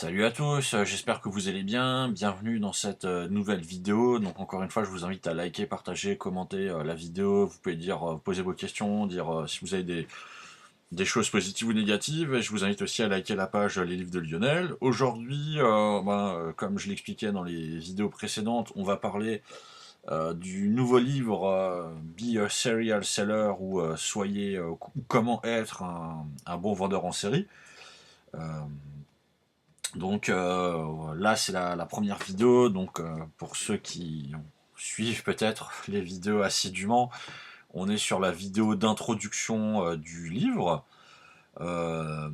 Salut à tous, j'espère que vous allez bien, bienvenue dans cette nouvelle vidéo. Donc encore une fois je vous invite à liker, partager, commenter la vidéo, vous pouvez dire, poser vos questions, dire si vous avez des choses positives ou négatives, et je vous invite aussi à liker la page Les Livres de Lionel. Aujourd'hui, comme je l'expliquais dans les vidéos précédentes, on va parler du nouveau livre Be a Serial Seller ou Comment être un bon vendeur en série. Euh, donc là c'est la première vidéo, donc pour ceux qui suivent peut-être les vidéos assidûment, on est sur la vidéo d'introduction du livre. Euh,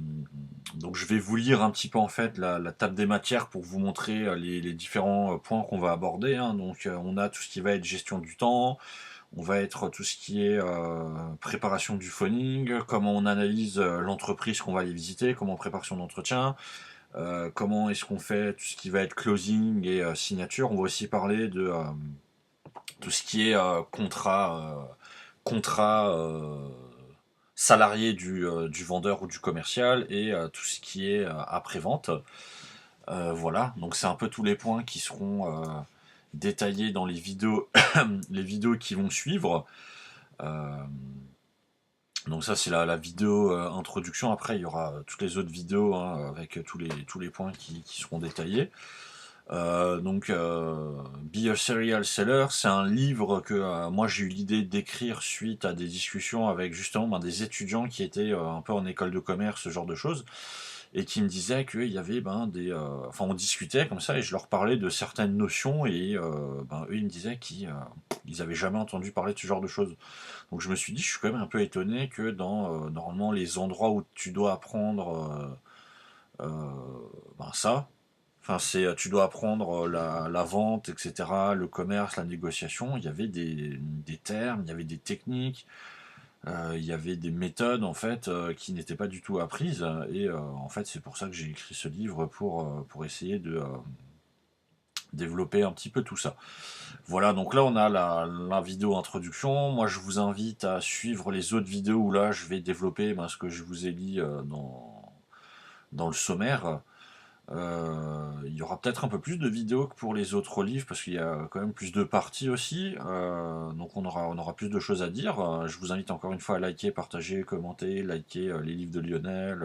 donc je vais vous lire un petit peu en fait la table des matières pour vous montrer les différents points qu'on va aborder, hein. Donc on a tout ce qui va être gestion du temps, on va être tout ce qui est préparation du phoning, comment on analyse l'entreprise qu'on va aller visiter, comment préparation d'entretien, comment est-ce qu'on fait tout ce qui va être closing et signature. On va aussi parler de tout ce qui est contrat salarié du vendeur ou du commercial et tout ce qui est après-vente. Voilà, donc c'est un peu tous les points qui seront détaillés dans les vidéos, les vidéos qui vont suivre. Euh, donc ça c'est la vidéo introduction. Après il y aura toutes les autres vidéos, hein, avec tous les points qui seront détaillés. Be a Serial Seller, c'est un livre que moi j'ai eu l'idée d'écrire suite à des discussions avec justement des étudiants qui étaient un peu en école de commerce, ce genre de choses, et qui me disaient qu'il y avait enfin on discutait comme ça et je leur parlais de certaines notions et eux ils me disaient qu'ils avaient jamais entendu parler de ce genre de choses. Donc je me suis dit, je suis quand même un peu étonné que dans normalement les endroits où tu dois apprendre ça. Enfin, tu dois apprendre la vente, etc., le commerce, la négociation. Il y avait des termes, il y avait des techniques, il y avait des méthodes en fait qui n'étaient pas du tout apprises. Et en fait, c'est pour ça que j'ai écrit ce livre pour essayer de développer un petit peu tout ça. Voilà, donc là on a la vidéo introduction. Moi, je vous invite à suivre les autres vidéos où là je vais développer ce que je vous ai dit dans le sommaire. Il y aura peut-être un peu plus de vidéos que pour les autres livres parce qu'il y a quand même plus de parties aussi. Donc on aura plus de choses à dire. Je vous invite encore une fois à liker, partager, commenter, liker les livres de Lionel.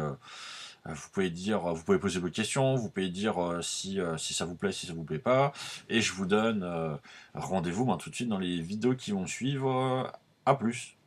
Vous pouvez poser vos questions, vous pouvez dire si ça vous plaît, si ça vous plaît pas. Et je vous donne rendez-vous tout de suite dans les vidéos qui vont suivre. À plus.